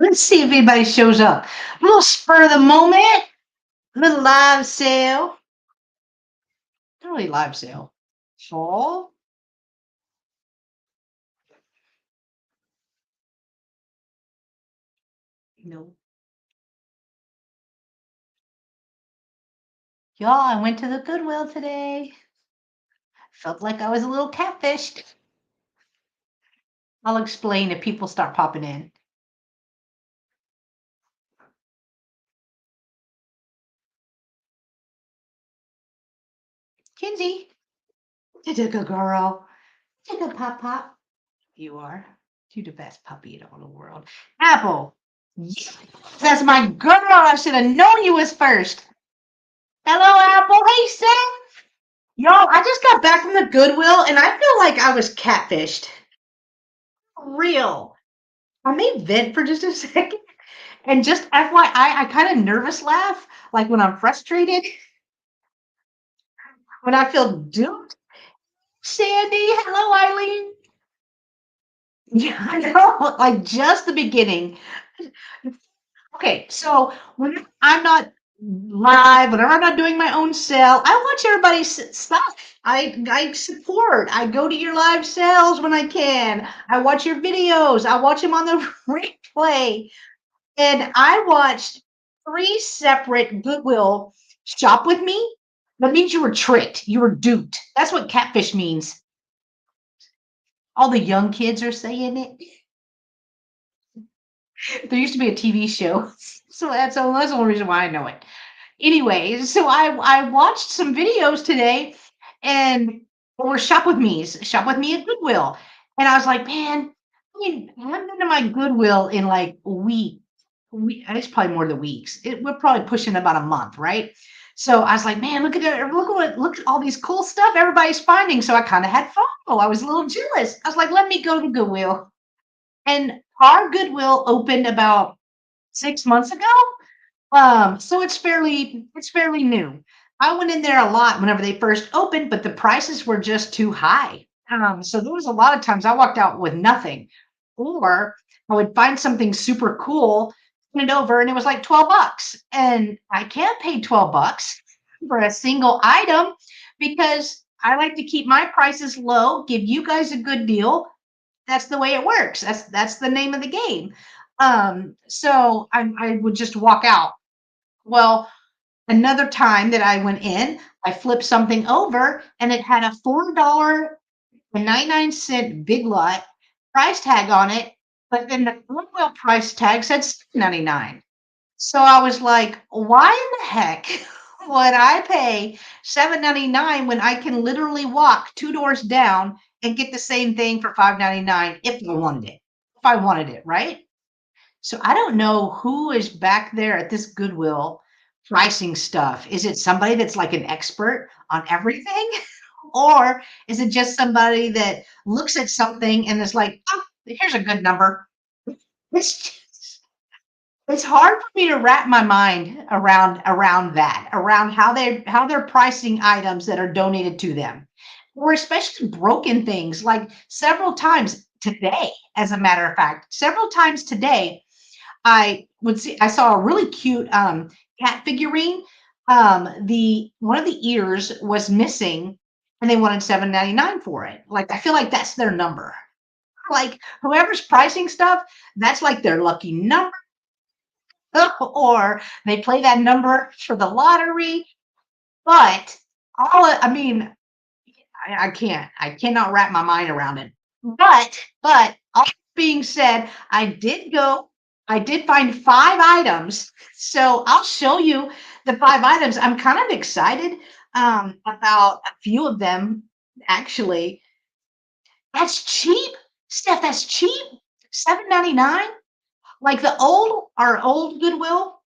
Let's see if anybody shows up. A little spur of the moment, little live sale. Not really live sale. So, no. Y'all, I went to the Goodwill today. Felt like I was a little catfished. I'll explain if people start popping in. Kinsey, it's a good girl. It's a good pop pop. You are. You're the best puppy in all the world. Apple. Yes, that's my girl. I should have known you was first. Hello, Apple. Hey, Sam. Y'all, I just got back from the Goodwill and I feel like I was catfished. Real. I may vent for just a second. And just FYI, I kind of nervous laugh, like when I'm frustrated, when I feel duped. Sandy, hello, Eileen. Yeah, I know, like just the beginning. Okay, so when I'm not live, whenever I'm not doing my own sale, I watch everybody's stuff. I support. I go to your live sales when I can. I watch your videos. I watch them on the replay. And I watched three separate Goodwill shop with me. That means you were tricked. You were duped. That's what catfish means. All the young kids are saying it. There used to be a TV show. So that's the only reason why I know it. Anyways, so I watched some videos today and or shop with me at Goodwill. And I was like, man, I haven't been to my Goodwill in like a week. It's probably more than weeks. We're probably pushing about a month, right? So I was like, man, look at all these cool stuff everybody's finding. So I kind of had FOMO. I was a little jealous. I was like, let me go to Goodwill. And our Goodwill opened about 6 months ago. So it's fairly new. I went in there a lot whenever they first opened, but the prices were just too high. So there was a lot of times I walked out with nothing, or I would find something super cool, turn it over, and it was like $12, and I can't pay $12 for a single item because I like to keep my prices low, give you guys a good deal. That's the way it works. That's the name of the game. So I would just walk out. Well, another time that I went in, I flipped something over and it had a $4.99 Big Lot price tag on it, but then the Goodwill price tag said $7.99. So I was like, why in the heck would I pay $7.99 when I can literally walk two doors down and get the same thing for $5.99 if I wanted it? If I wanted it, right? So I don't know who is back there at this Goodwill pricing stuff. Is it somebody that's like an expert on everything? Or is it just somebody that looks at something and is like, oh, here's a good number? It's it's hard for me to wrap my mind around that, around how they're pricing items that are donated to them, or especially broken things. Like several times today, as a matter of fact, several times today, I saw a really cute cat figurine. The one of the ears was missing, and they wanted $7.99 for it. Like I feel like that's their number. Like whoever's pricing stuff, that's like their lucky number, or they play that number for the lottery. But I mean, I cannot wrap my mind around it. But all being said, I did find five items. So I'll show you the five items. I'm kind of excited about a few of them, actually. That's cheap, Steph. That's cheap. $7.99. Like our old Goodwill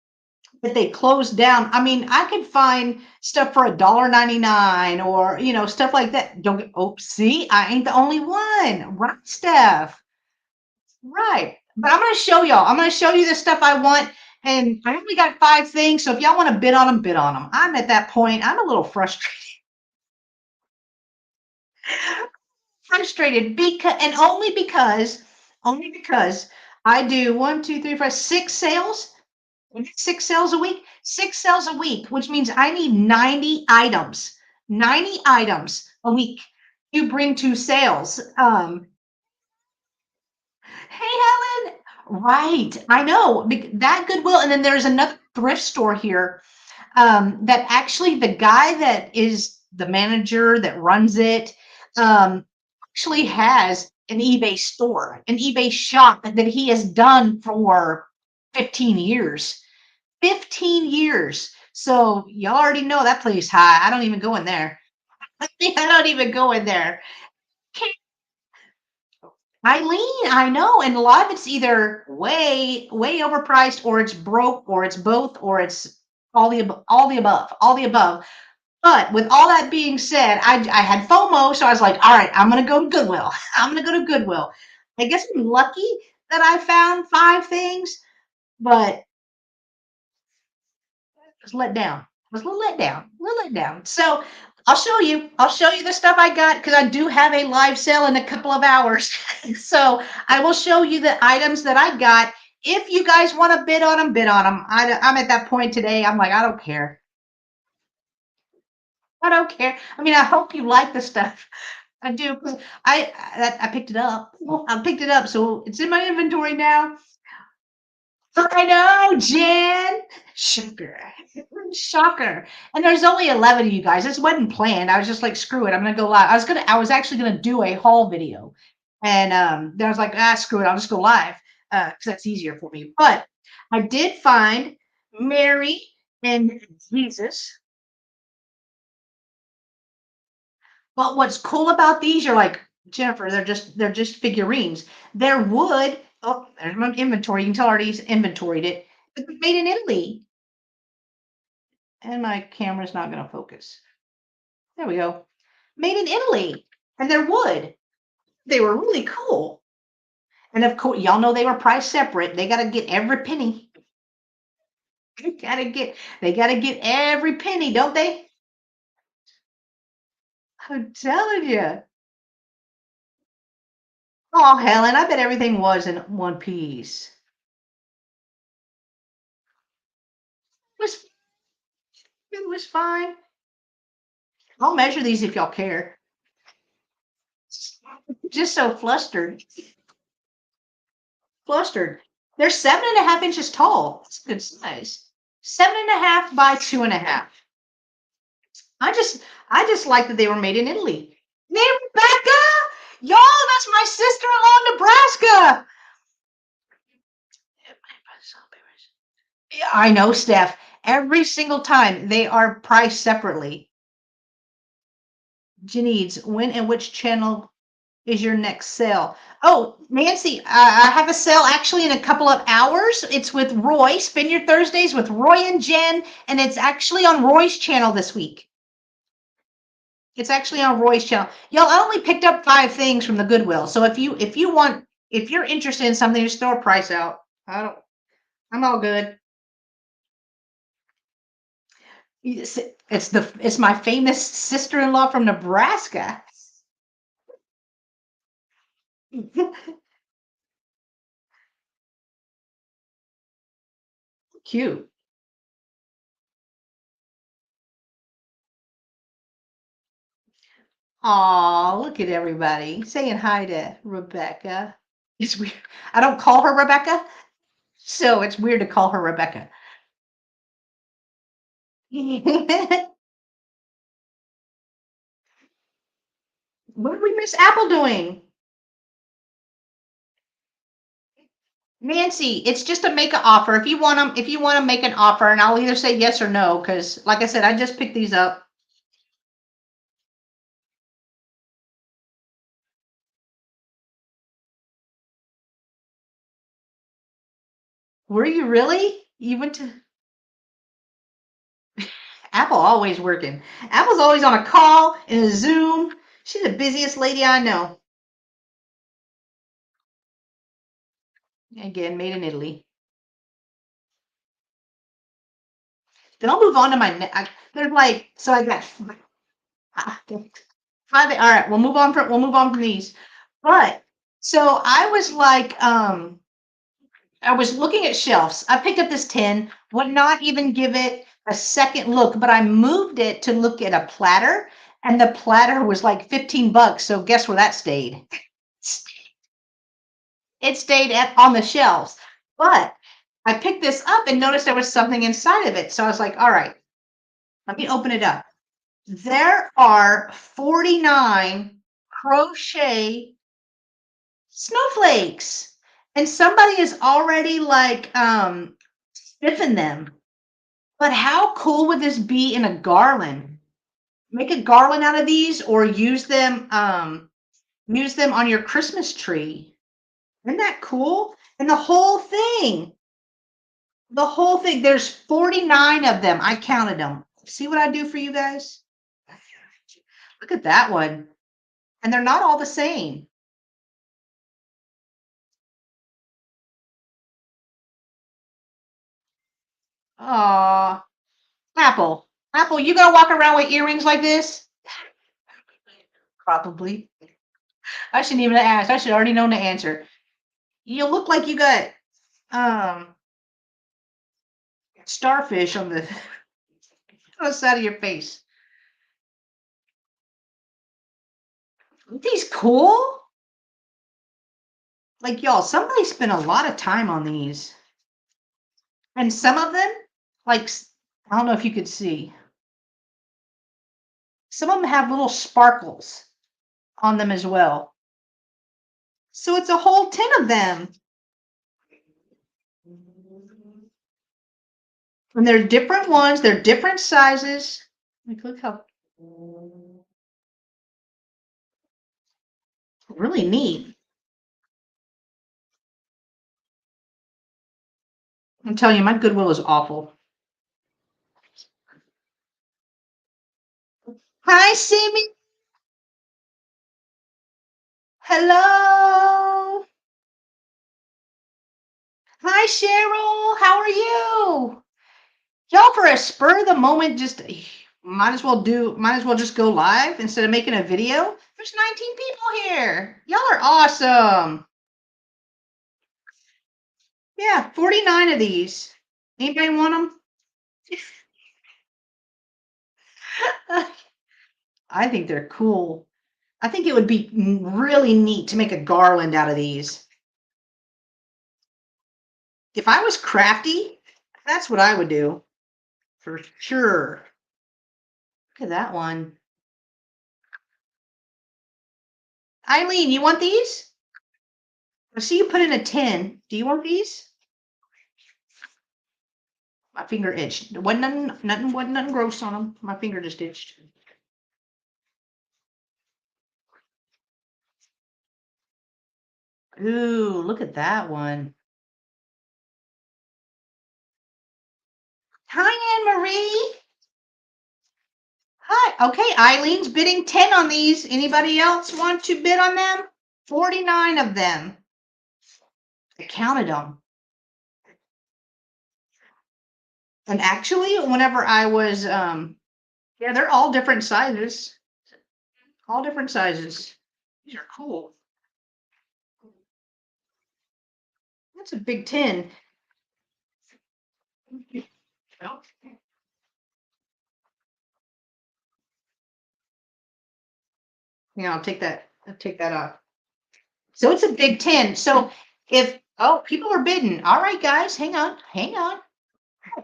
that they closed down. I mean, I could find stuff for $1.99 or stuff like that. Don't get, oh, see, I ain't the only one, right, Steph? Right. But I'm gonna show y'all. I'm gonna show you the stuff I want, and I only got five things. So if y'all want to bid on them, bid on them. I'm at that point. I'm a little frustrated because, and only because I do one, two, three, four, six sales. 6 sales a week. 6 sales a week, which means I need 90 items. 90 items a week to bring to sales. Hey, Helen. Right. I know that Goodwill. And then there's another thrift store here that actually the guy that is the manager that runs it actually has an eBay store, an eBay shop that he has done for 15 years. 15 years. So y'all already know that place high. I don't even go in there. I don't even go in there. Eileen, I know, and a lot of it's either way overpriced, or it's broke, or it's both, or it's all the above, all the above. But with all that being said, I had FOMO, so I was like, all right, I'm gonna go to Goodwill. I'm gonna go to Goodwill. I guess I'm lucky that I found 5 things, but was let down. I was a little let down. A little let down. So I'll show you. I'll show you the stuff I got because I do have a live sale in a couple of hours. So I will show you the items that I got. If you guys want to bid on them, bid on them. I'm at that point today. I'm like, I don't care. I don't care. I mean, I hope you like the stuff. I do. 'Cause I picked it up. I picked it up, so it's in my inventory now. I know, Jen. Shocker. Shocker. And there's only 11 of you guys. This wasn't planned. I was just like, screw it. I'm gonna go live. I was actually gonna do a haul video. And then I was like, screw it, I'll just go live. Because that's easier for me. But I did find Mary and Jesus. But what's cool about these, you're like, Jennifer, they're just figurines. They're wood. Oh, there's my inventory. You can tell I already inventoried it. But they're made in Italy. And my camera's not going to focus. There we go. Made in Italy. And they're wood. They were really cool. And of course, y'all know they were priced separate. They got to get every penny. They gotta get every penny, don't they? I'm telling you. Oh, Helen, I bet everything was in one piece. It was it was fine. I'll measure these if y'all care. Just so flustered. Flustered. They're 7.5 inches tall. It's a good size. 7.5 by 2.5. I just I just like that they were made in Italy. Hey, Rebecca! Y'all, that's my sister-in-law in Nebraska. Yeah, I know, Steph. Every single time they are priced separately. Janice, when and which channel is your next sale? Oh, Nancy, I have a sale actually in a couple of hours. It's with Roy, Spin Your Thursdays with Roy and Jen, and it's actually on Roy's channel this week. It's actually on Roy's channel. Y'all, I only picked up 5 things from the Goodwill. So if you're interested in something, just throw a price out. I'm all good. It's my famous sister-in-law from Nebraska. Cute. Aw, look at everybody saying hi to Rebecca. It's weird. I don't call her Rebecca, so it's weird to call her Rebecca. What did we miss Apple doing? Nancy, it's just a make an offer. If you want to make an offer, and I'll either say yes or no, because like I said, I just picked these up. Were you really? You went to Apple always working. Apple's always on a call in a Zoom. She's the busiest lady I know. Again, made in Italy. Then I'll move on to my there's like so I got five. All right, we'll move on from these. But so I was like, I was looking at shelves. I picked up this tin, would not even give it a second look, but I moved it to look at a platter, and the platter was like 15 bucks. So guess where that stayed? It stayed on the shelves. But I picked this up and noticed there was something inside of it. So I was like, all right, let me open it up. There are 49 crochet snowflakes. And somebody is already like stiffened them. But how cool would this be in a garland? Make a garland out of these or use them on your Christmas tree. Isn't that cool? And the whole thing, there's 49 of them. I counted them. See what I do for you guys? Look at that one. And they're not all the same. Aw, Apple. Apple, you gonna walk around with earrings like this? Probably. I shouldn't even have asked. I should already know the answer. You look like you got um starfish on the side of your face. Aren't these cool? Like y'all, somebody spent a lot of time on these. And some of them, like I don't know if you could see, some of them have little sparkles on them as well. So it's a whole 10 of them. And they're different ones, they're different sizes. Like, look how really neat. I'm telling you, my Goodwill is awful. Hi, Simi. Hello. Hi, Cheryl. How are you? Y'all, for a spur of the moment, just might as well just go live instead of making a video. There's 19 people here. Y'all are awesome. Yeah, 49 of these. Anybody want them? I think they're cool. I think it would be really neat to make a garland out of these. If I was crafty, that's what I would do for sure. Look at that one. Eileen, you want these? I see you put in a tin. Do you want these? My finger itched. Wasn't nothing gross on them. My finger just itched. Ooh, look at that one. Hi, Anne Marie. Hi. Okay, Eileen's bidding 10 on these. Anybody else want to bid on them? 49 of them. I counted them. And actually, whenever I was, yeah, they're all different sizes. All different sizes. These are cool. That's a big tin. Yeah, I'll take that off. So it's a big 10. So if, oh, people are bidding. All right, guys, hang on, hang on.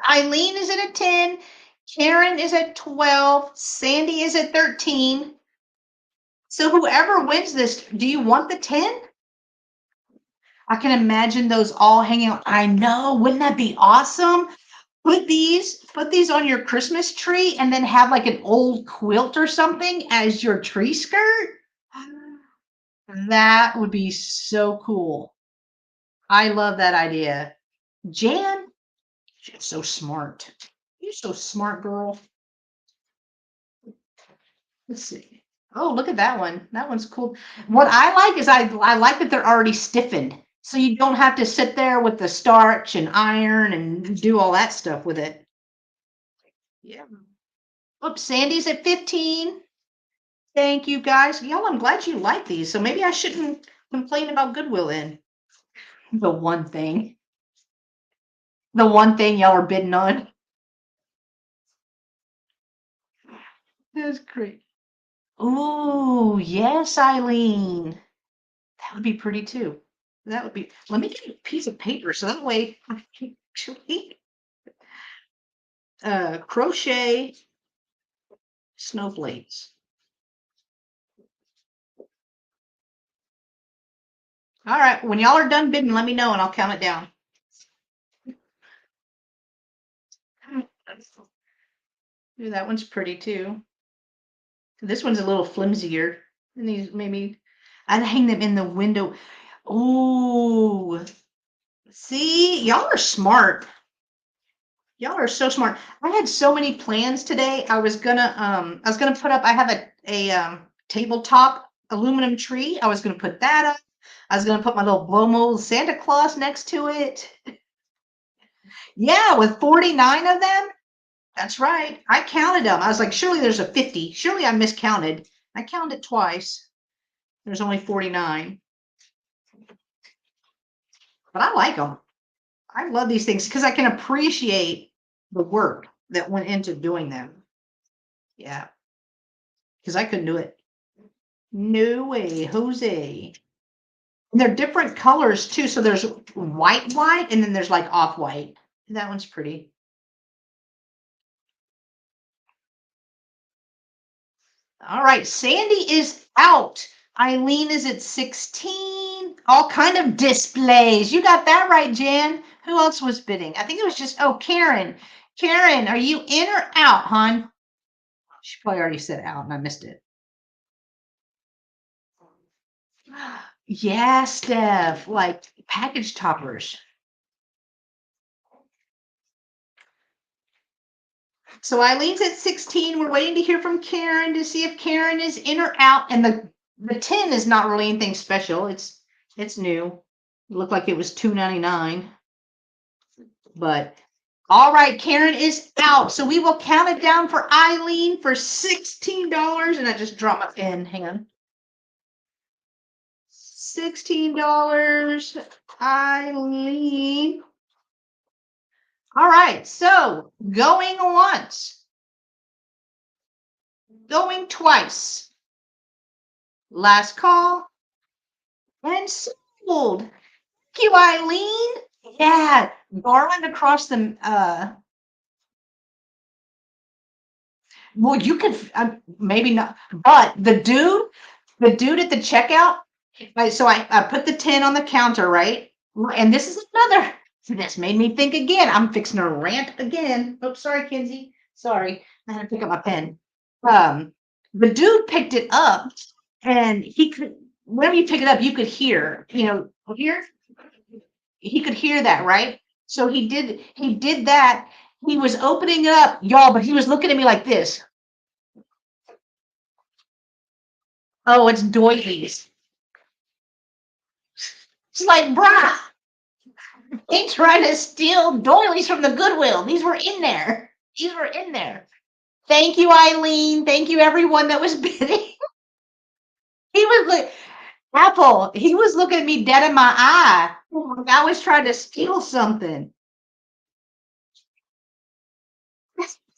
Eileen is at a 10. Karen is at 12. Sandy is at 13. So whoever wins this, do you want the 10? I can imagine those all hanging out. I know, wouldn't that be awesome? Put these on your Christmas tree and then have like an old quilt or something as your tree skirt. That would be so cool. I love that idea. Jan, you're so smart. You're so smart, girl. Let's see. Oh, look at that one. That one's cool. What I like is I like that they're already stiffened. So you don't have to sit there with the starch and iron and do all that stuff with it. Yeah. Oops, Sandy's at 15. Thank you guys. Y'all, I'm glad you like these. So maybe I shouldn't complain about Goodwill in the one thing. The one thing y'all are bidding on. That's great. Ooh, yes, Eileen. That would be pretty too. That would be. Let me get a piece of paper so that way I can actually crochet snowflakes. All right, when y'all are done bidding, let me know and I'll count it down. Ooh, that one's pretty too. This one's a little flimsier. And these maybe I'd hang them in the window. Ooh, see, y'all are smart. Y'all are so smart. I had so many plans today. I was gonna put up, I have a tabletop aluminum tree. I was gonna put that up. I was gonna put my little blow mold Santa Claus next to it. Yeah, with 49 of them. That's right. I counted them. I was like, surely there's a 50. Surely I miscounted. I counted twice. There's only 49. But I like them. I love these things because I can appreciate the work that went into doing them. Yeah, because I couldn't do it. No way, Jose. And they're different colors too. So there's white, and then there's like off white. That one's pretty. All right, Sandy is out. Eileen is at 16. All kind of displays. You got that right, Jan. Who else was bidding? I think it was just, oh, Karen. Karen, are you in or out, hon? She probably already said out and I missed it. Yeah, Steph, like package toppers. So Eileen's at 16. We're waiting to hear from Karen to see if Karen is in or out. And the tin is not really anything special. It's new. It looked like it was $2.99. But all right, Karen is out. So we will count it down for Eileen for $16. And I just dropped my pen. Hang on. $16. Eileen. All right, so going once, going twice. Last call and sold. Thank you, Eileen. Yeah, garland across the. Well, you could maybe not, but the dude at the checkout. So I put the 10 on the counter, right? And this is another. This made me think again. I'm fixing to rant again. Oh, sorry, Kinsey. Sorry, I had to pick up my pen. The dude picked it up, and he could. Whenever you pick it up, you could hear. Here he could hear that, right? So he did. He did that. He was opening it up, y'all, but he was looking at me like this. Oh, it's doilies. It's like, bruh, they trying to steal doilies from the Goodwill. These were in there. These were in there. Thank you, Eileen. Thank you, everyone that was bidding. He was like, Apple, he was looking at me dead in my eye. Like I was trying to steal something.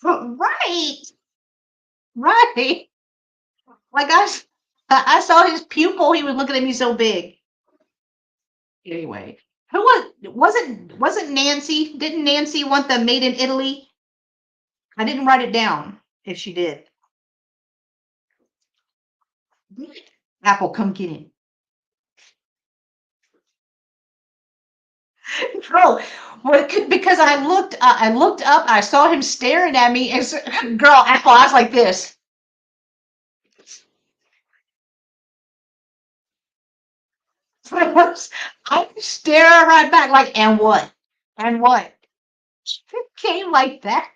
Right. Right. Like I saw his pupil. He was looking at me so big. Anyway, who wasn't Nancy? Didn't Nancy want the made in Italy? I didn't write it down if she did. Apple, come get it. Bro, because I looked up, I saw him staring at me, and girl, Apple, I was like this. I stare right back, like, and what? And what? It came like that.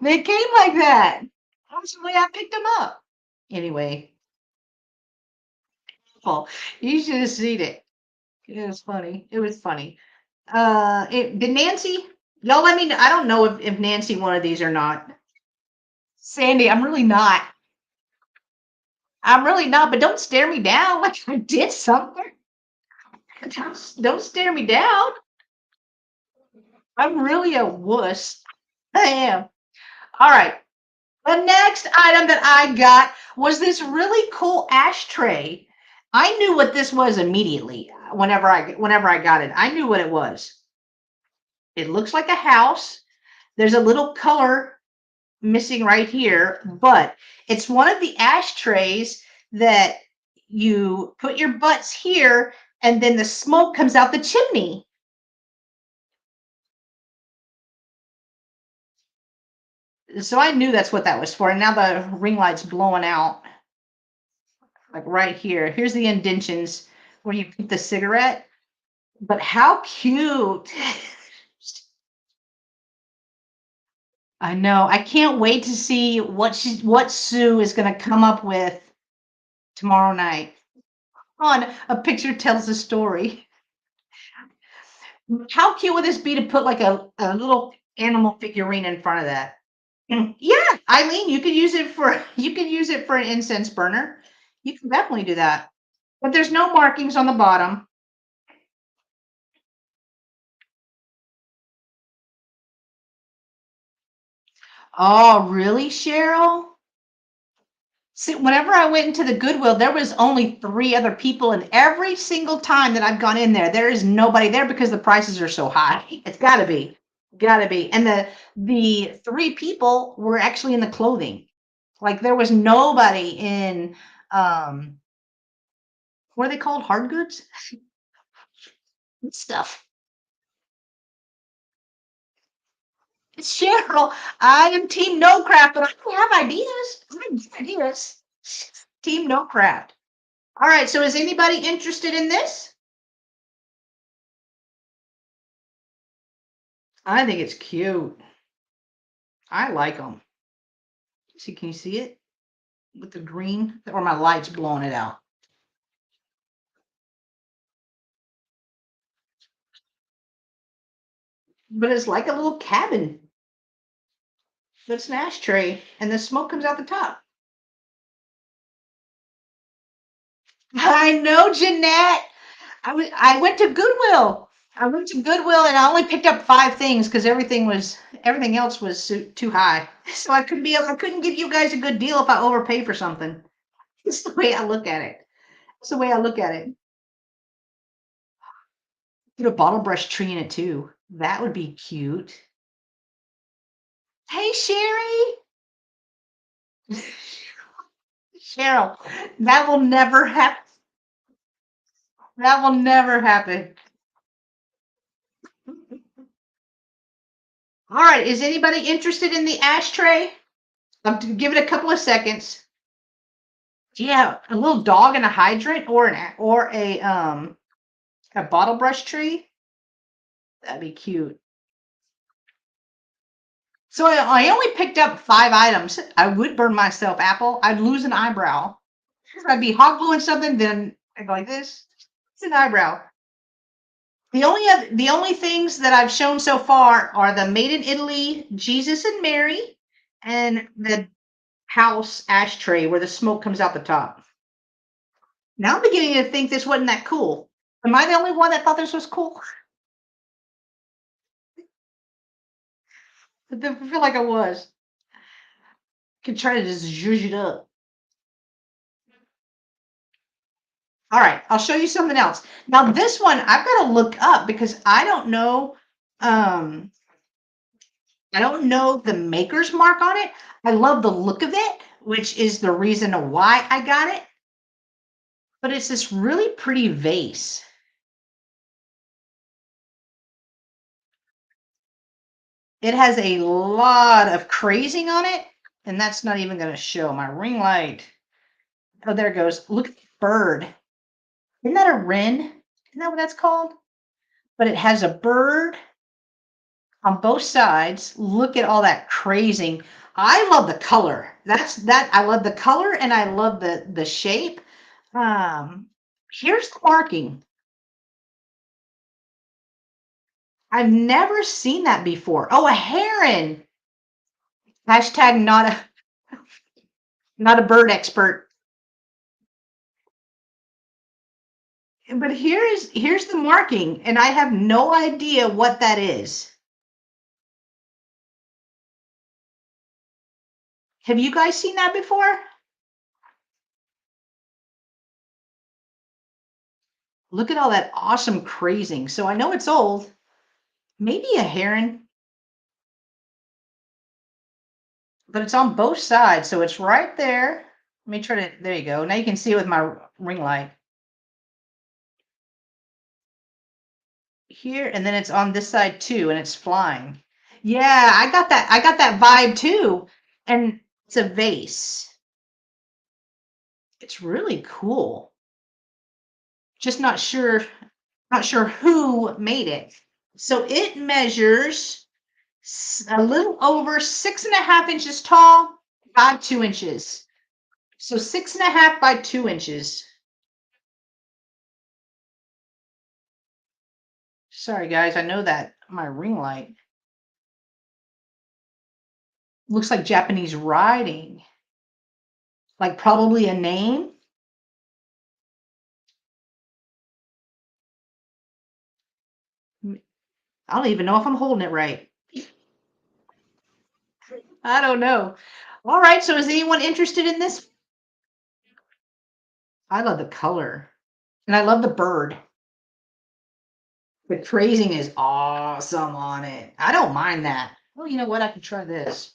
They came like that. That's the way I picked them up. Anyway, Paul, you should have seen it. It was funny. It was funny. Did Nancy? Y'all let me know. I don't know if Nancy wanted these or not. Sandy, I'm really not. I'm really not, but don't stare me down like I did something. Don't stare me down. I'm really a wuss. I am. All right. The next item that I got was this really cool ashtray. I knew what this was immediately whenever I got it. I knew what it was. It looks like a house. There's a little color missing right here, but it's one of the ashtrays that you put your butts here and then the smoke comes out the chimney. So I knew that's what that was for. And now the ring light's blowing out, like right here. Here's the indentions where you keep the cigarette. But how cute. I know. I can't wait to see what Sue is going to come up with tomorrow night. On a picture tells a story. How cute would this be to put like a little animal figurine in front of that? Yeah, Eileen, you could use it for an incense burner. You can definitely do that. But there's no markings on the bottom. Oh, really, Cheryl? See, whenever I went into the Goodwill, there was only three other people, and every single time that I've gone in there, there is nobody there because the prices are so high. It's gotta be. And the three people were actually in the clothing. Like there was nobody in what are they called? Hard goods stuff. It's Cheryl. I am Team No Craft, but I have ideas. I have ideas. Team No Craft. All right. So is anybody interested in this? I think it's cute. I like them. See, can you see it with the green? Or my light's blowing it out. But it's like a little cabin that's an ashtray, and the smoke comes out the top. I know, Jeanette. I went to Goodwill. I went to Goodwill and I only picked up five things because everything else was too high. So I couldn't give you guys a good deal if I overpay for something. It's the way I look at it. It's the way I look at it. Put a bottle brush tree in it too. That would be cute. Hey Sherry, Cheryl, that will never happen. That will never happen. All right, is anybody interested in the ashtray? Give it a couple of seconds. Yeah, a little dog and a hydrant or a bottle brush tree. That'd be cute. So I only picked up five items. I would burn myself apple. I'd lose an eyebrow. I'd be hot gluing something, then I'd go like this. It's an eyebrow. The only things that I've shown so far are the Made in Italy Jesus and Mary and the house ashtray where the smoke comes out the top. Now I'm beginning to think this wasn't that cool. Am I the only one that thought this was cool? I feel like I was. Could try to just zhuzh it up. All right, I'll show you something else. Now this one I've got to look up because um I don't know the maker's mark on it. I love the look of it, which is the reason why I got it. But it's this really pretty vase. It has a lot of crazing on it, and that's not even going to show my ring light. Oh, there it goes. Look at the bird. Isn't that a wren? Isn't that what that's called? But it has a bird on both sides. Look at all that crazing. I love the color. I love the color and I love the shape. Here's the marking. I've never seen that before. Oh, a heron. Hashtag not a bird expert. But here's the marking, and I have no idea what that is. Have you guys seen that before? Look at all that awesome crazing. So I know it's old. Maybe a heron, but it's on both sides. So it's right there. Let me try to, there you go. Now you can see it with my ring light. Here, and then it's on this side too, and it's flying. Yeah, I got that vibe too. And it's a vase. It's really cool. Just not sure who made it. So it measures a little over 6.5 inches tall by 2 inches. So 6.5 by 2 inches. Sorry guys, I know that my ring light looks like Japanese writing, like probably a name. I don't even know if I'm holding it right. I don't know. All right, so is anyone interested in this? I love the color and I love the bird. The crazing is awesome on it. I don't mind that. Oh, you know what? I can try this.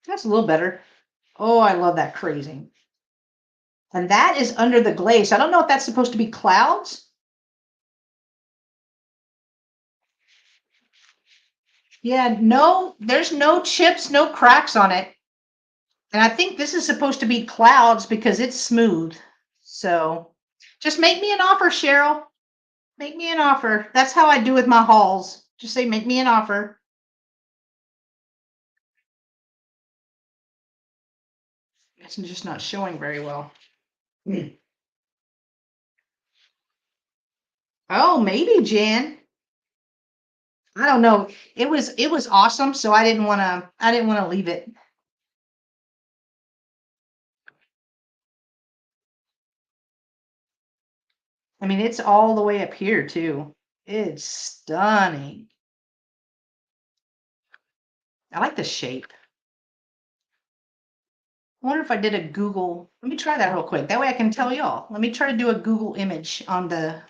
That's a little better. Oh, I love that crazing. And that is under the glaze. I don't know if that's supposed to be clouds. Yeah, no, there's no chips, no cracks on it. And I think this is supposed to be clouds because it's smooth. So just make me an offer, Cheryl. Make me an offer. That's how I do with my hauls. Just say, make me an offer. It's just not showing very well. Oh, maybe Jan. I don't know. It was awesome, so I didn't want to leave it. I mean, it's all the way up here too. It's stunning. I like the shape. I wonder if I did a Google. Let me try that real quick. That way I can tell y'all. Let me try to do a Google image on the.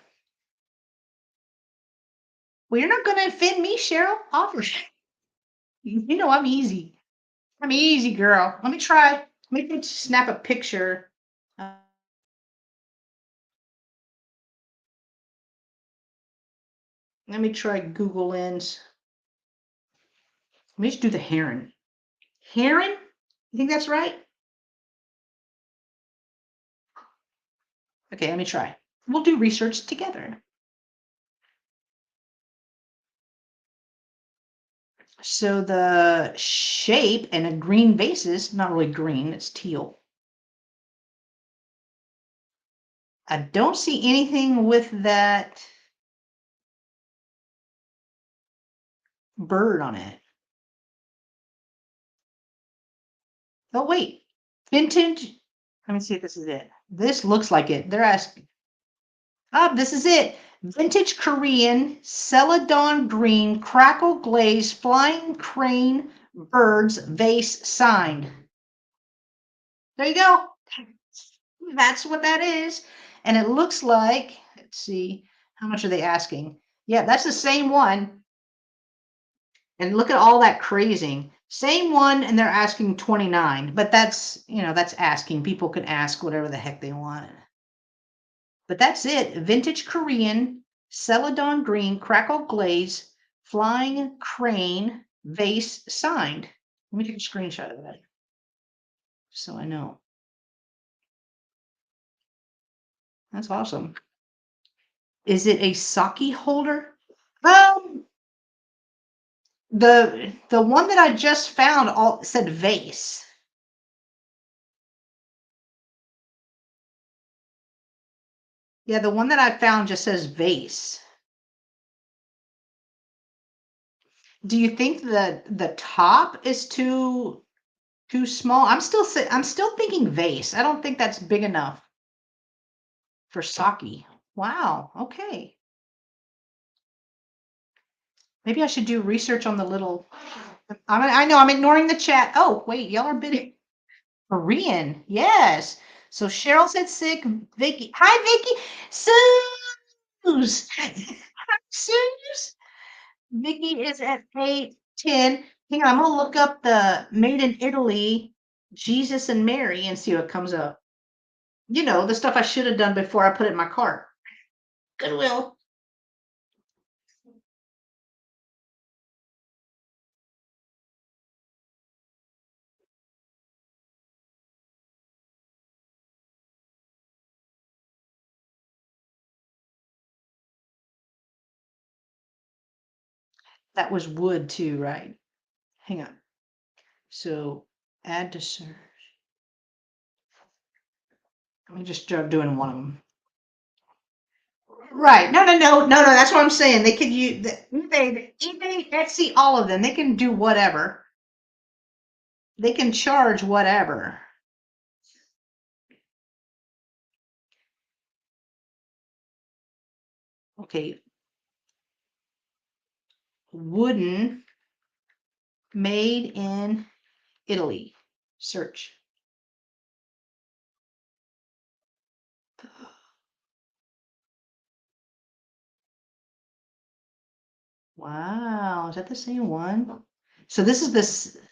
Well, you're not going to offend me, Cheryl. Offer. You know I'm easy. I'm easy, girl. Let me try. Let me snap a picture. Let me try Google Lens. Let me just do the heron. Heron? You think that's right? Okay, let me try. We'll do research together. So the shape and a green basis, not really green, it's teal. I don't see anything with that bird on it. Oh, wait. Vintage. Let me see if this is it. This looks like it. They're asking. Ah, this is it. Vintage Korean, celadon green, crackle glaze, flying crane, birds, vase signed. There you go. That's what that is. And it looks like, let's see, how much are they asking? Yeah, that's the same one. And look at all that crazing. Same one, and they're asking 29. But that's, you know, that's asking. People can ask whatever the heck they want. But that's it. Vintage Korean, celadon green, crackle glaze, flying crane, vase signed. Let me take a screenshot of that so I know. That's awesome. Is it a sake holder? The one that I just found all said vase. Yeah, the one that I found just says vase. Do you think that the top is too small? I'm still thinking vase. I don't think that's big enough for sake. Wow. Okay. Maybe I should do research on the little. I know I'm ignoring the chat. Oh, wait, y'all are bidding. Korean, yes. So Cheryl said sick. Vicky, hi Vicky. Suze. Suze. Vicky is at 8:10. Hang on, I'm gonna look up the Made in Italy, Jesus and Mary, and see what comes up. You know, the stuff I should have done before I put it in my cart. Goodwill. That was wood too, right? Hang on. So add to search. Let me just start doing one of them. Right. No. That's what I'm saying. They could use eBay, Etsy, all of them. They can do whatever. They can charge whatever. Okay. Wooden, made in Italy. Search. Wow. Is that the same one? So this is this. Let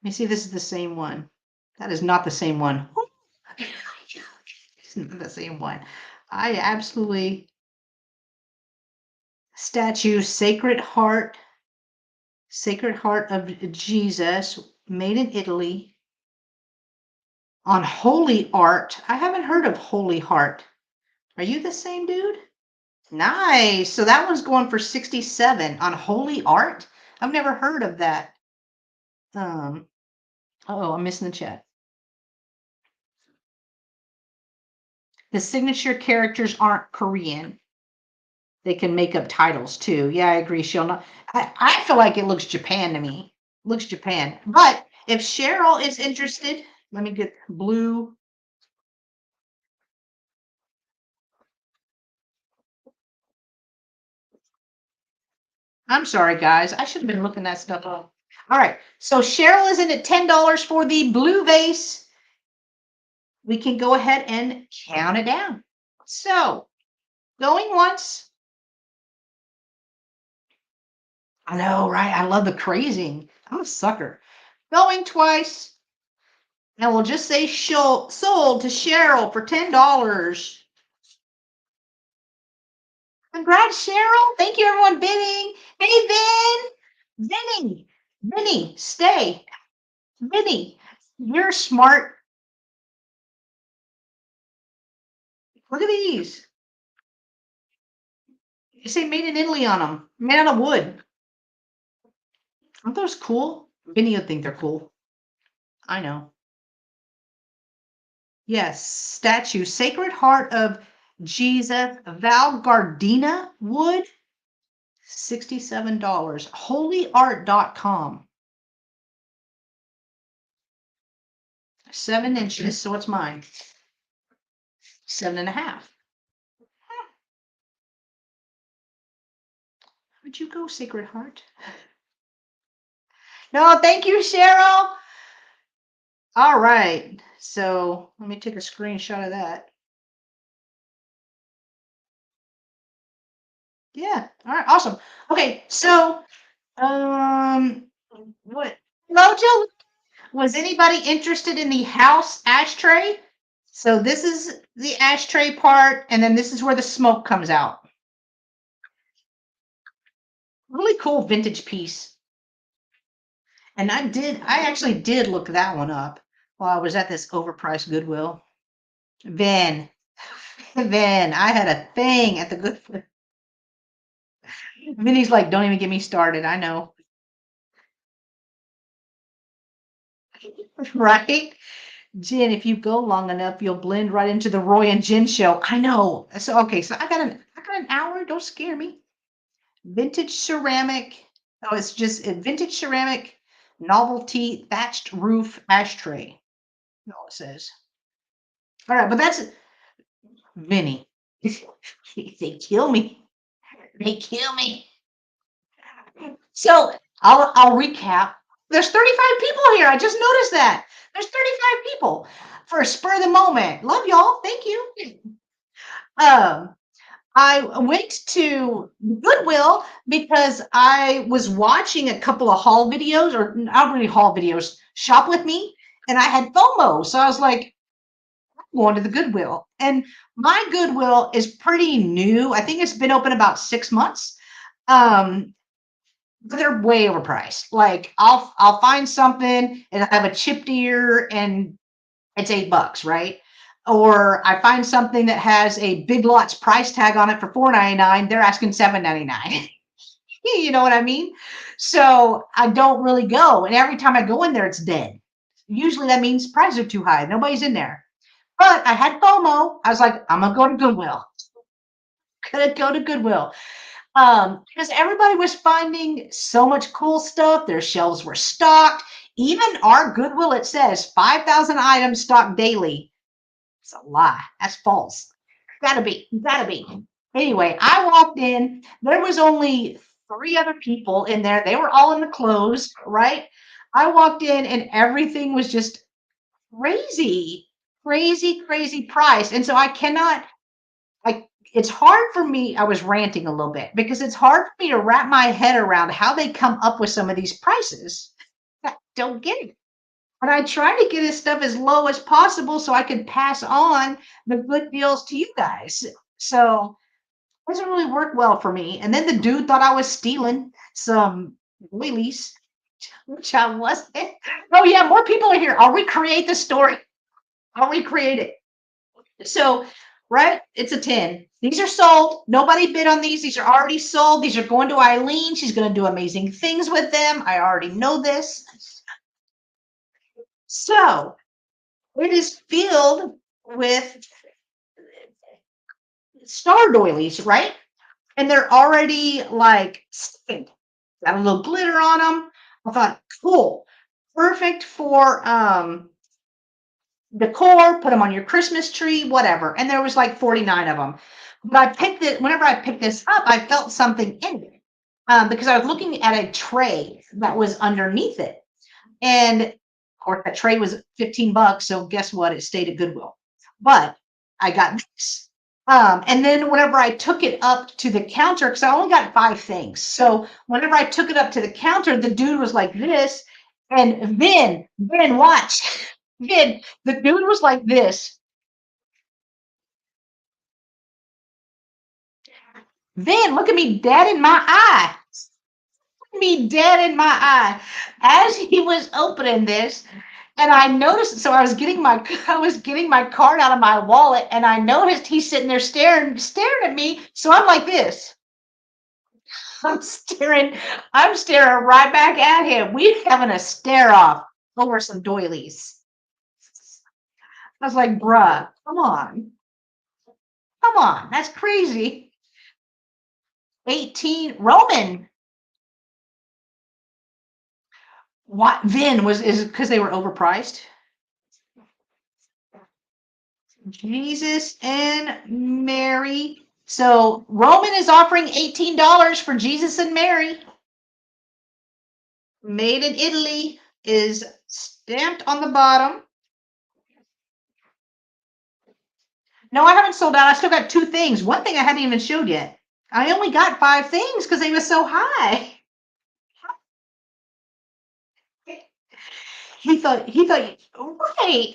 me see. This is the same one. That is not the same one. It's not the same one. I absolutely. Statue, Sacred Heart of Jesus, made in Italy. On Holy Art. I haven't heard of Holy Heart. Are you the same dude? Nice. So that one's going for 67 on Holy Art. I've never heard of that. Oh, I'm missing the chat. The signature characters aren't Korean. They can make up titles too. Yeah, I agree. I feel like it looks Japan to me. Looks Japan. But if Cheryl is interested, let me get blue. I'm sorry, guys. I should have been looking that stuff up. All right. So Cheryl is in at $10 for the blue vase. We can go ahead and count it down. So going once. I know, right? I love the crazing. I'm a sucker. Going twice. And we'll just say sold to Cheryl for $10. Congrats, Cheryl. Thank you, everyone bidding. Hey, Vinny, stay. Vinny, you're smart. Look at these. You say made in Italy on them. Made out of wood. Aren't those cool? Vinny would think they're cool. I know. Yes, statue. Sacred Heart of Jesus, Val Gardena wood, $67. Holyart.com. 7 inches. So what's mine? 7.5. Where'd you go, Sacred Heart? No, thank you, Cheryl. All right. So let me take a screenshot of that. Yeah. All right. Awesome. Okay. So, what? Mojo, was anybody interested in the house ashtray? So this is the ashtray part, and then this is where the smoke comes out. Really cool vintage piece. And I actually did look that one up while I was at this overpriced Goodwill. Vin, I had a thing at the Goodwill. Vinny's like, don't even get me started. I know. Right? Jen, if you go long enough, you'll blend right into the Roy and Jen show. I know. So okay, so I got an hour. Don't scare me. Vintage ceramic. Oh, it's just a vintage ceramic novelty thatched roof ashtray. No, it says. All right, but that's Vinny. They kill me. They kill me. So I'll recap. There's 35 people here. I just noticed that. There's 35 people for a spur of the moment. Love y'all. Thank you. Um, I went to Goodwill because I was watching a couple of haul videos, or not really haul videos, shop with me, and I had FOMO. So I was like, I'm going to the Goodwill. And my Goodwill is pretty new. I think it's been open about 6 months. Um, but they're way overpriced. Like I'll find something and I have a chipped ear and it's $8, right? Or I find something that has a Big Lots price tag on it for $4.99. They're asking $7.99. You know what I mean? So I don't really go. And every time I go in there, it's dead. Usually that means prices are too high. Nobody's in there. But I had FOMO. I was like, I'm gonna go to Goodwill. Gonna go to Goodwill. Because everybody was finding so much cool stuff. Their shelves were stocked. Even our Goodwill, it says 5,000 items stocked daily. It's a lie. That's false. Gotta be. Gotta be. Anyway, I walked in. There was only three other people in there. They were all in the clothes, right? I walked in and everything was just crazy, crazy, crazy price. And so I cannot, I, it's hard for me. I was ranting a little bit because it's hard for me to wrap my head around how they come up with some of these prices. I don't get it. And I try to get his stuff as low as possible so I could pass on the good deals to you guys. So it doesn't really work well for me. And then the dude thought I was stealing some wheelies, which I wasn't. Oh yeah, more people are here. I'll recreate the story. I'll recreate it. So, right, it's a 10. These are sold. Nobody bid on these. These are already sold. These are going to Eileen. She's going to do amazing things with them. I already know this. So, it is filled with star doilies, right? And they're already like stained. Got a little glitter on them. I thought, cool, perfect for decor. Put them on your Christmas tree, whatever. And there was like 49 of them. But I picked it. Whenever I picked this up, I felt something in it because I was looking at a tray that was underneath it, and of course that tray was $15. So guess what? It stayed at Goodwill. But I got this. And then whenever I took it up to the counter, because I only got 5 things. So whenever I took it up to the counter, the dude was like this. And then watch. Then the dude was like this. Then look at me dead in my eye. Me dead in my eye as he was opening this. And I noticed, so I was getting my card out of my wallet, and I noticed he's sitting there staring at me. So I'm like this. I'm staring right back at him. We're having a stare off over some doilies. I was like, bruh, come on, that's crazy. 18 Roman. What Vin was is because they were overpriced. Jesus and Mary. So Roman is offering $18 for Jesus and Mary. Made in Italy is stamped on the bottom. No, I haven't sold out. I still got 2 things. One thing I hadn't even showed yet. I only got 5 things because they were so high. He thought, right.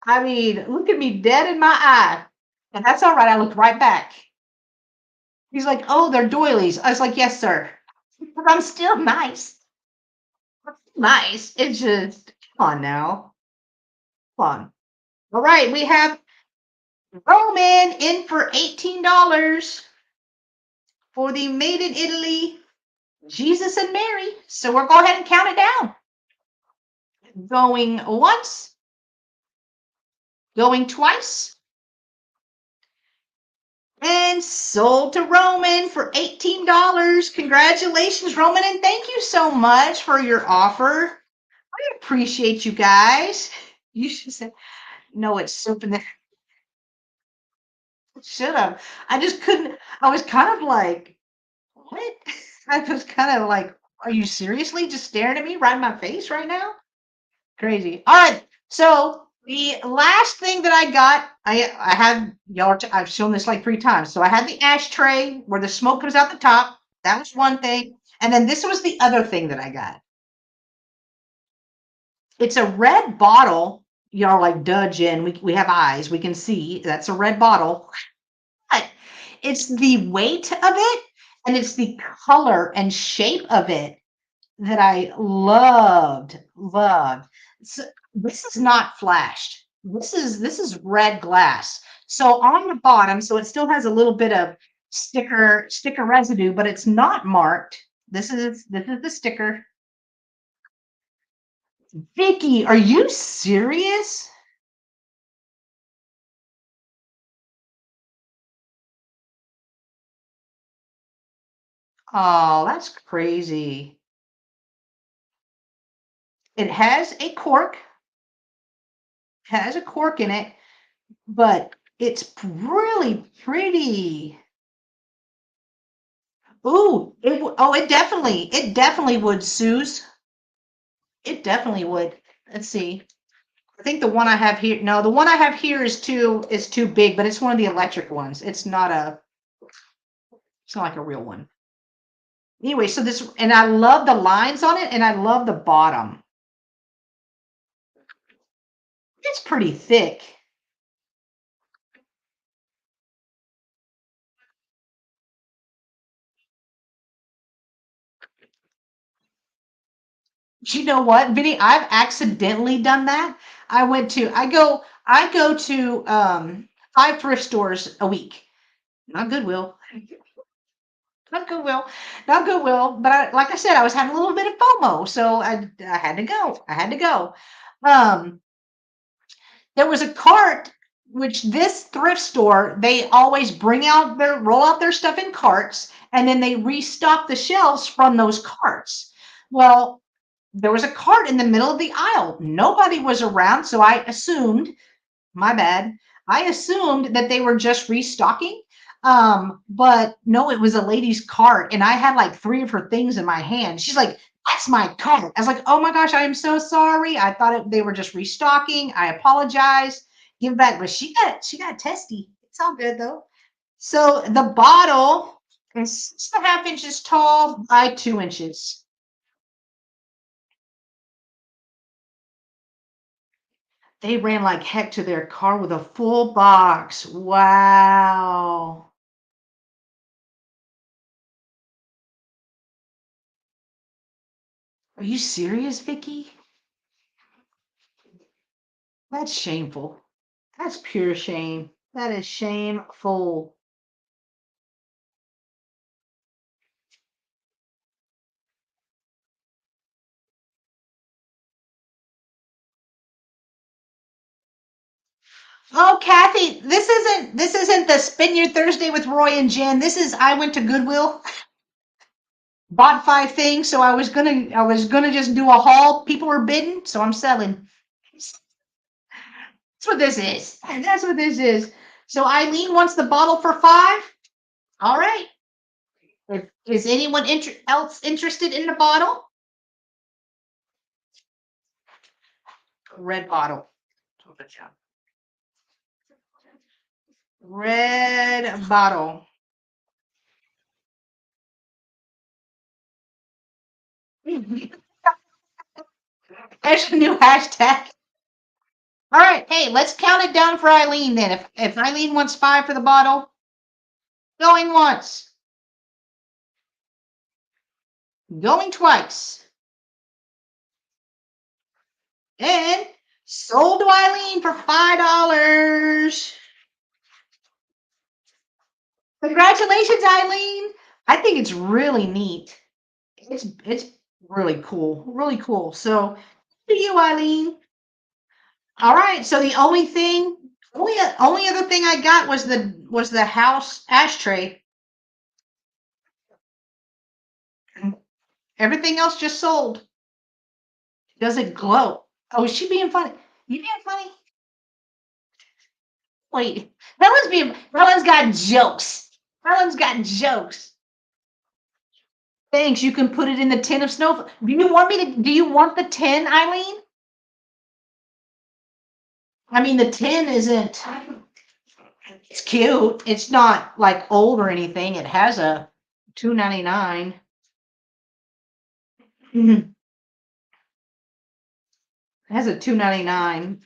I mean, look at me dead in my eye. And that's all right. I looked right back. He's like, oh, they're doilies. I was like, yes, sir. But I'm still nice. Nice. It's just, come on now. Come on. All right. We have Roman in for $18 for the Made in Italy Jesus and Mary. So we'll go ahead and count it down. Going once, going twice, and sold to Roman for $18. Congratulations, Roman, and thank you so much for your offer. I appreciate you guys. You should say, No, it's soup in the should have. I just couldn't. I was kind of like, what? I was kind of like, are you seriously just staring at me right in my face right now? Crazy. All right. So the last thing that I got, I had y'all. I've shown this like 3 times. So I had the ashtray where the smoke comes out the top. That was one thing, and then this was the other thing that I got. It's a red bottle. Y'all like Dudge in. We have eyes. We can see that's a red bottle. But it's the weight of it and it's the color and shape of it that I loved, loved. So this is not flashed. This is red glass. So on the bottom, so it still has a little bit of sticker residue, but it's not marked. This is the sticker. Vicky, are you serious? Oh, that's crazy. It has a cork in it, but it's really pretty. Ooh, it definitely would, Suze. It definitely would. Let's see. I think the one I have here, no, the one I have here is too big, but it's one of the electric ones. It's not like a real one. Anyway, so this, and I love the lines on it, and I love the bottom. It's pretty thick. You know what, Vinny? I've accidentally done that. I go to 5 thrift stores a week. Not Goodwill. Not Goodwill. Not Goodwill. But like I said, I was having a little bit of FOMO, so I had to go. I had to go. Um, there was a cart, which this thrift store, they always roll out their stuff in carts, and then they restock the shelves from those carts. Well, there was a cart in the middle of the aisle. Nobody was around, so I assumed, my bad. I assumed that they were just restocking. But no, it was a lady's cart, and I had like 3 of her things in my hand. She's like, "That's my cart." I was like, "Oh my gosh, I am so sorry. I thought they were just restocking. I apologize. Give back." But she got testy. It's all good though. So the bottle is 6.5 inches tall by 2 inches. They ran like heck to their car with a full box. Wow. Are you serious, Vicky? That's shameful. That's pure shame. That is shameful. Oh, Kathy, this isn't the Spin Your Thursday with Roy and Jen. This is I went to Goodwill, bought 5 things, so I was gonna just do a haul. People were bidding, so I'm selling. That's what this is. That's what this is. So Eileen wants the bottle for 5. All right. Is anyone else interested in the bottle? Red bottle. Red bottle. There's a new hashtag. All right. Hey, let's count it down for Eileen then. If Eileen wants 5 for the bottle, going once, going twice, and sold to Eileen for $5. Congratulations, Eileen. I think it's really neat. It's really cool. Really cool. So to you, Eileen. All right. So the only other thing I got was the house ashtray. Everything else just sold. Does it glow? Oh, is she being funny? You being funny? Wait, Helen's got jokes. Helen's got jokes. Thanks. You can put it in the tin of snow. Do you want the tin, Eileen? I mean, the tin isn't, it's cute. It's not like old or anything. It has a 2.99. It has a 2.99.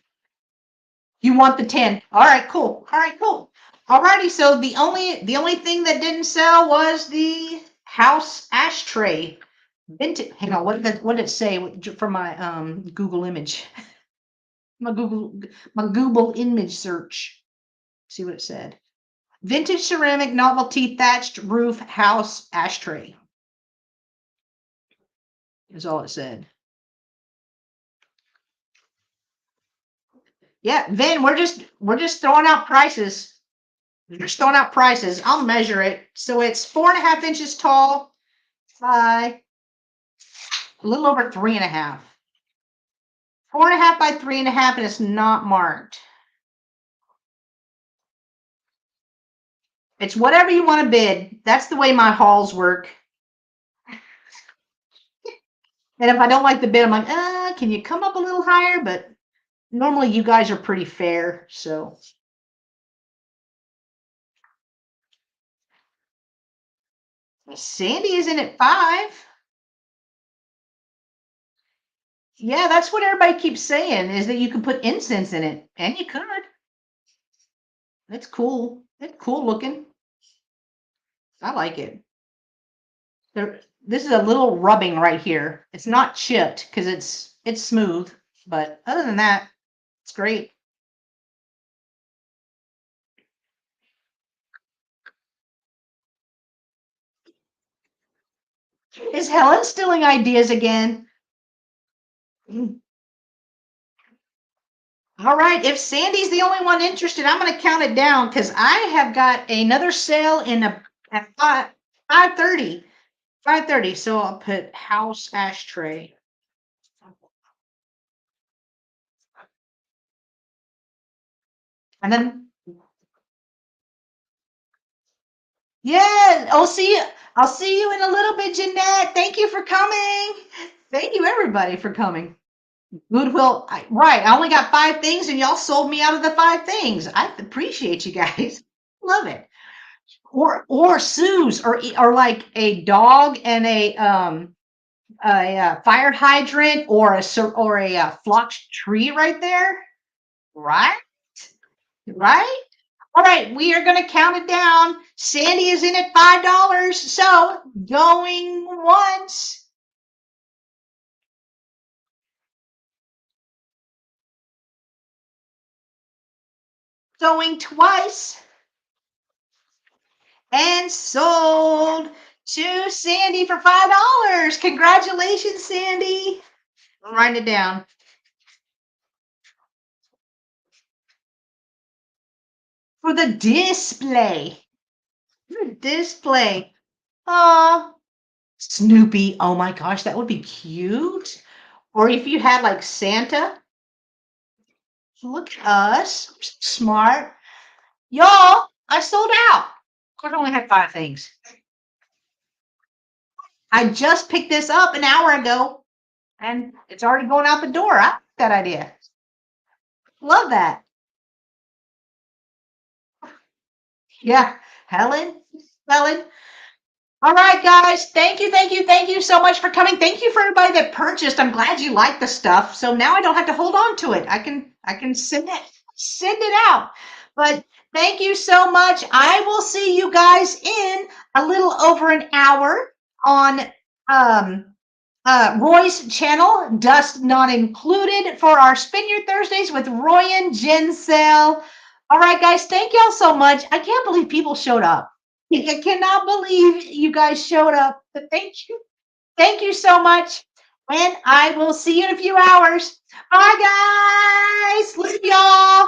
You want the tin. All right, cool. All right, cool. Alrighty, so the only thing that didn't sell was the house ashtray. Vintage. Hang on, what did it say for my Google image? My Google image search. See what it said. Vintage ceramic novelty thatched roof house ashtray. Is all it said. Yeah, Vin, we're just throwing out prices. We're just throwing out prices. I'll measure it. So it's 4.5 inches tall by a little over 3.5. 4.5 by 3.5, and it's not marked. It's whatever you want to bid. That's the way my hauls work. And if I don't like the bid, I'm like, can you come up a little higher? But normally you guys are pretty fair, so. Sandy is in at 5. Yeah, that's what everybody keeps saying, is that you can put incense in it, and you could. It's cool. It's cool looking. I like it. This is a little rubbing right here. It's not chipped because it's smooth, but other than that, it's great. Is Helen stealing ideas again? All right, if Sandy's the only one interested, I'm going to count it down because I have got another sale at 5:30. 5:30. So I'll put house ashtray. And then, yeah, I'll see you in a little bit, Jeanette. Thank you for coming. Thank you, everybody, for coming. Goodwill, right. I only got 5 things and y'all sold me out of the 5 things. I appreciate you guys. Love it. Or Sue's, or like a dog and a fire hydrant, or a phlox tree right there. Right? Right? All right, we are going to count it down. Sandy is in at $5. So going once, going twice, and sold to Sandy for $5. Congratulations, Sandy. Write it down. For the display. The display. Aw, Snoopy. Oh my gosh, that would be cute. Or if you had like Santa. Look at us. We're so smart. Y'all, I sold out. Of course, I only had 5 things. I just picked this up an hour ago and it's already going out the door. I like that idea. Love that. Yeah. Helen. Helen. All right, guys. Thank you, thank you, thank you so much for coming. Thank you for everybody that purchased. I'm glad you like the stuff. So now I don't have to hold on to it. I can send it out. But thank you so much. I will see you guys in a little over an hour on um Roy's channel, Dust Not Included, for our Spin Your Thursdays with Roy and Jinsel. All right, guys, thank y'all so much. I can't believe people showed up. I cannot believe you guys showed up. But thank you. Thank you so much. And I will see you in a few hours. Bye, guys. Love y'all.